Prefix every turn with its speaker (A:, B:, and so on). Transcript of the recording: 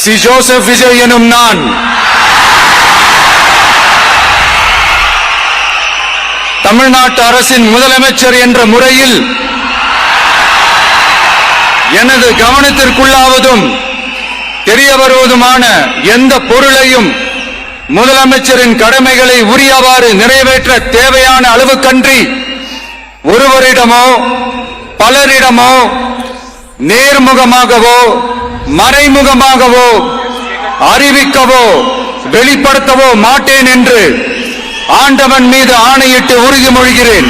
A: C Joseph Vijay எனும் நான் தமிழ்நாட்டு அரசின் முதலமைச்சர் என்ற முறையில் எனது கவனத்திற்குள்ளாவதும் தெரிய வருவதுமான எந்த பொருளையும் முதலமைச்சரின் கடமைகளை உரியவாறு நிறைவேற்ற தேவையான அளவுக்கன்றி ஒருவரிடமோ பலரிடமோ நேர்முகமாகவோ மறைமுகமாகவோ அறிவிக்கவோ வெளிப்படுத்தவோ மாட்டேன் என்று ஆண்டவன் மீது ஆணையிட்டு உறுதிமொழிகிறேன்.